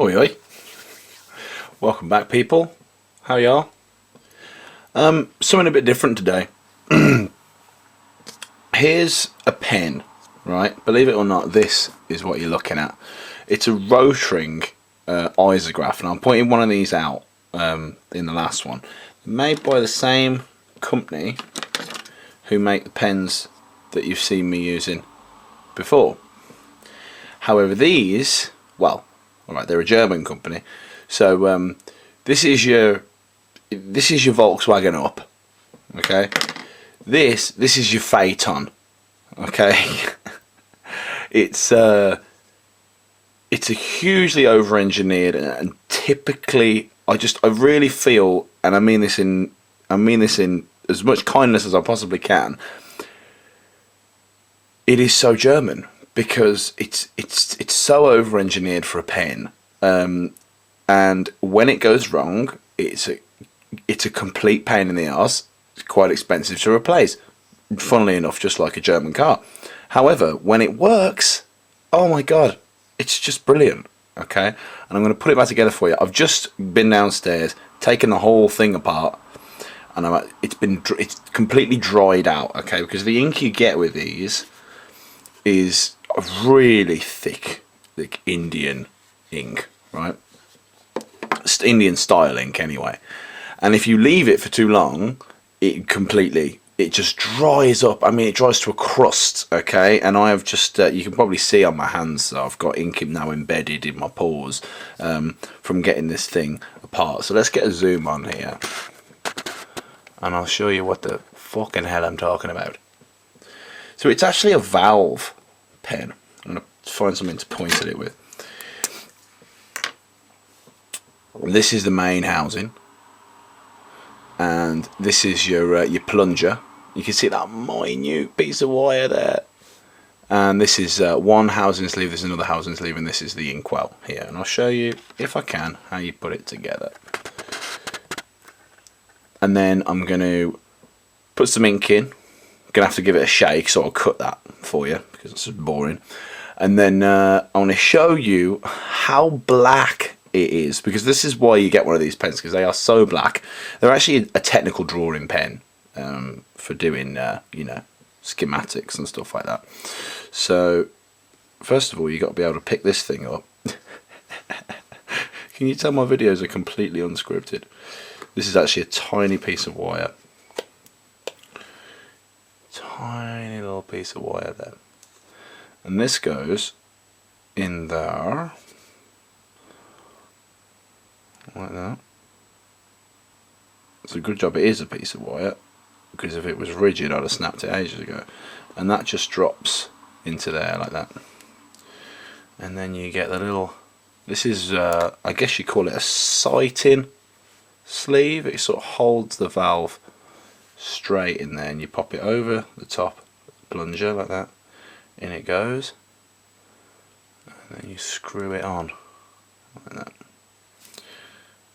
Oi oi. Welcome back, people. How y'all? Something a bit different today. Here's a pen, right? Believe it or not, this is what you're looking at. It's a Rotring isograph, and I'm pointing one of these out in the last one. Made by the same company who make the pens that you've seen me using before. However, these, well, alright, they're a German company. So this is your Volkswagen up, okay? This is your Phaeton, okay? it's a hugely over-engineered and typically I really feel, and I mean this in as much kindness as I possibly can. It is so German because it's so over-engineered for a pen, and when it goes wrong, it's a complete pain in the arse. It's quite expensive to replace. Funnily enough, just like a German car. However, when it works, oh my god, it's just brilliant. Okay, and I'm going to put it back together for you. I've just been downstairs, taken the whole thing apart, and it's completely dried out. Okay, because the ink you get with these is a really thick, like Indian ink, right? Indian style ink, anyway. And if you leave it for too long, it just dries up. I mean, it dries to a crust, okay? And I have just, you can probably see on my hands that I've got ink now embedded in my pores from getting this thing apart. So let's get a zoom on here, and I'll show you what the fucking hell I'm talking about. So it's actually a valve pen. I'm going to find something to point at it with. This is the main housing, and this is your plunger. You can see that minute piece of wire there, and this is one housing sleeve, this is another housing sleeve, and this is the inkwell here. And I'll show you, if I can, how you put it together. And then I'm going to put some ink in. I'm going to have to give it a shake, so I'll cut that for you because it's just boring. And then I want to show you how black it is, because this is why you get one of these pens, because they are so black. They're actually a technical drawing pen for doing schematics and stuff like that. So first of all, you got to be able to pick this thing up. Can you tell my videos are completely unscripted? This is actually a tiny piece of wire, tiny little piece of wire there, and this goes in there like that. It's a good job it is a piece of wire, because if it was rigid I'd have snapped it ages ago. And that just drops into there like that. And then you get the little, this is I guess you call it a sighting sleeve. It sort of holds the valve straight in there, and you pop it over the top plunger like that, in it goes, and then you screw it on like that.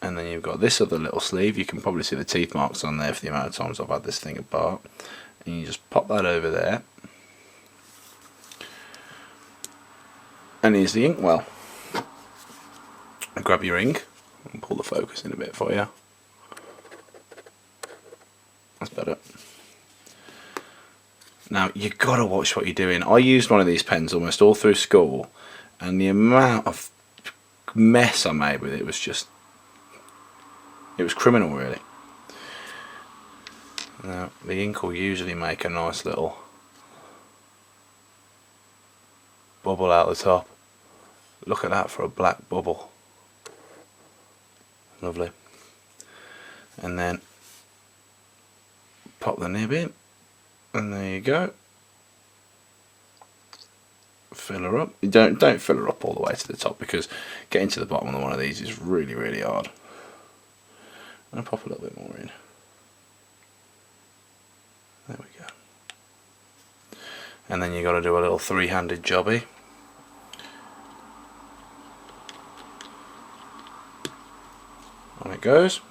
And then you've got this other little sleeve. You can probably see the teeth marks on there for the amount of times I've had this thing apart. And you just pop that over there. And here's the inkwell. Grab your ink and pull the focus in a bit for you. That's better. Now you've got to watch what you're doing. I used one of these pens almost all through school, and the amount of mess I made with it was just, it was criminal, really. Now, the ink will usually make a nice little bubble out the top. Look at that for a black bubble. Lovely. And then pop the nib in, and there you go. Fill her up. Don't fill her up all the way to the top, because getting to the bottom of one of these is really, really hard. I'm going to pop a little bit more in. There we go. And then you got to do a little three-handed jobby. On it goes.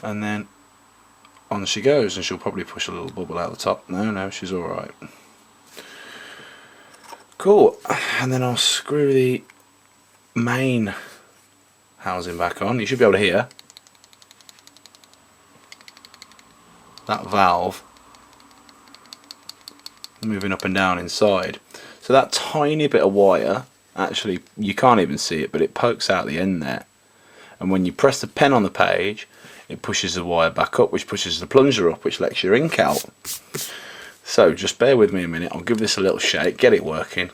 And then on she goes, and she'll probably push a little bubble out the top. No, she's alright. Cool. And then I'll screw the main housing back on. You should be able to hear that valve moving up and down inside. So that tiny bit of wire, actually you can't even see it, but it pokes out the end there, and when you press the pen on the page it pushes the wire back up, which pushes the plunger up, which lets your ink out. So just bear with me a minute, I'll give this a little shake, get it working,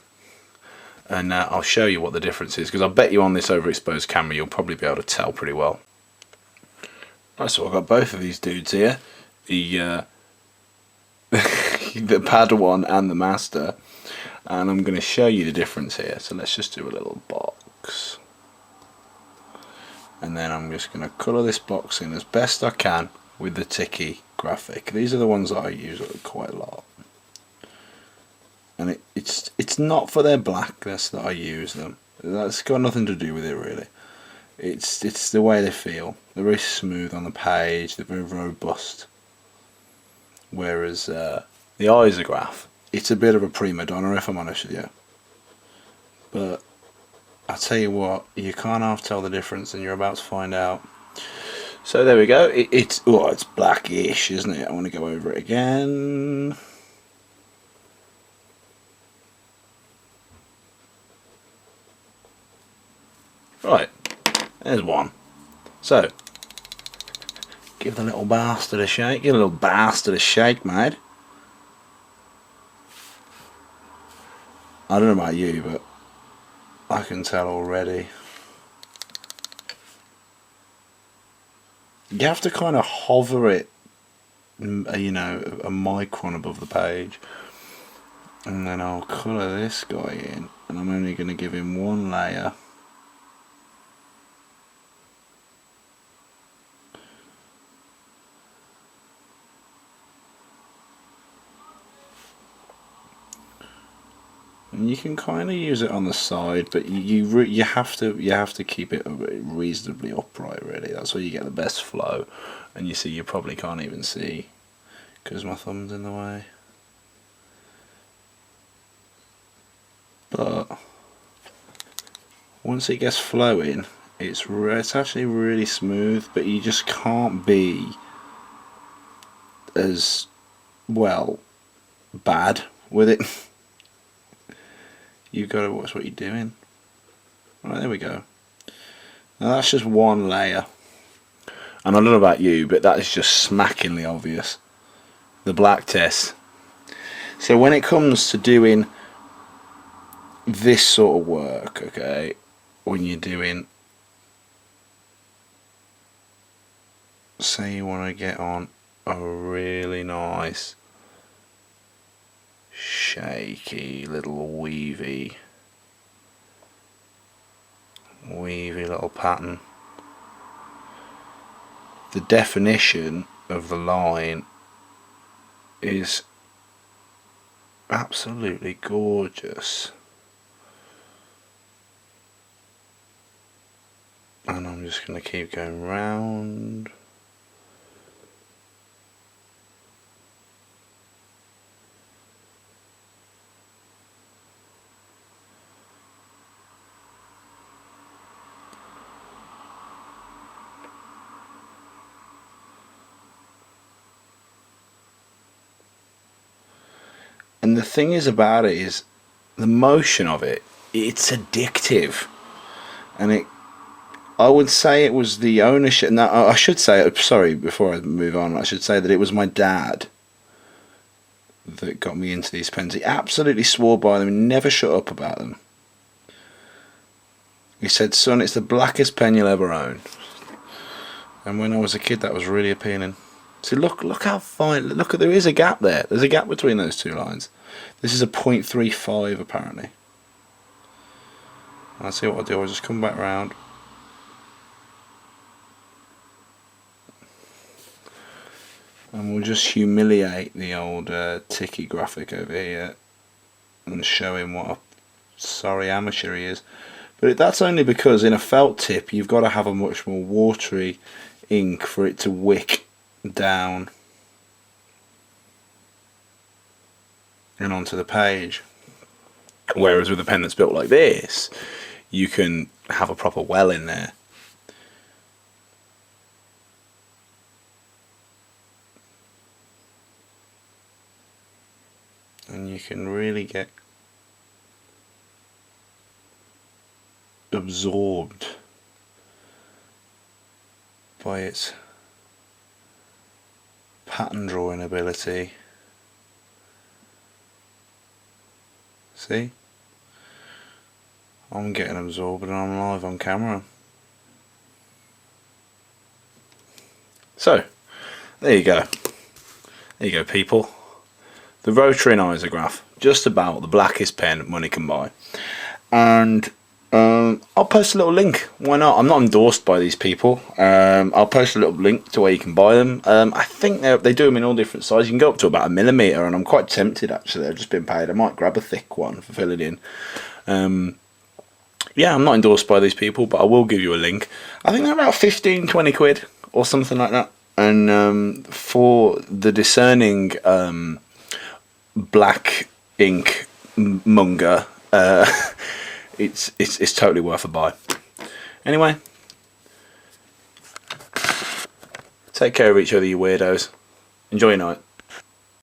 and I'll show you what the difference is, because I bet you on this overexposed camera you'll probably be able to tell pretty well. Right, so I've got both of these dudes here, the the Padawan and the Master, and I'm going to show you the difference here. So let's just do a little box, and then I'm just going to colour this box in as best I can with the Tiki graphic. These are the ones that I use quite a lot, and it's not for their blackness that I use them. That's got nothing to do with it really. It's the way they feel. They're very smooth on the page. They're very robust. Whereas the Isograph, it's a bit of a prima donna if I'm honest with you. But I tell you what, you can't half tell the difference, and you're about to find out. So there we go. It's blackish, isn't it? I want to go over it again. Right, there's one. So give the little bastard a shake. Give the little bastard a shake, mate. I don't know about you, but I can tell already. You have to kind of hover it, you know, a micron above the page. And then I'll colour this guy in, and I'm only going to give him one layer. And you can kind of use it on the side, but you have to keep it reasonably upright. Really, that's where you get the best flow. And you see, you probably can't even see because my thumb's in the way. But once it gets flowing, it's actually really smooth. But you just can't be as bad with it. You've got to watch what you're doing. Right, there we go. Now that's just one layer. And I don't know about you, but that is just smackingly obvious. The black test. So when it comes to doing this sort of work, okay, when you're doing, say you want to get on a really nice shaky little weavy little pattern, the definition of the line is absolutely gorgeous. And I'm just going to keep going round. And the thing is about it is the motion of it, it's addictive. And I would say it was the ownership. Now, I should say, sorry, before I move on, I should say that it was my dad that got me into these pens. He absolutely swore by them and never shut up about them. He said, "Son, it's the blackest pen you'll ever own." And when I was a kid, that was really appealing. See, look how fine. Look, there is a gap there. There's a gap between those two lines. This is a 0.35 apparently. I'll see what I'll do. I'll just come back round. And we'll just humiliate the old Tiki graphic over here and show him what a sorry amateur he is. But that's only because in a felt tip you've got to have a much more watery ink for it to wick down and onto the page. Whereas with a pen that's built like this, you can have a proper well in there. And you can really get absorbed by its pattern drawing ability. See? I'm getting absorbed and I'm live on camera. So, there you go. There you go, people. The rotary Isograph, just about the blackest pen money can buy. And I'll post a little link. Why not? I'm not endorsed by these people. I'll post a little link to where you can buy them. I think they do them in all different sizes. You can go up to about 1mm, and I'm quite tempted actually. I've just been paid. I might grab a thick one for filling in. Yeah, I'm not endorsed by these people, but I will give you a link. I think they're about 15-20 quid or something like that. And for the discerning black ink monger, it's totally worth a buy. Anyway, take care of each other, you weirdos. Enjoy your night.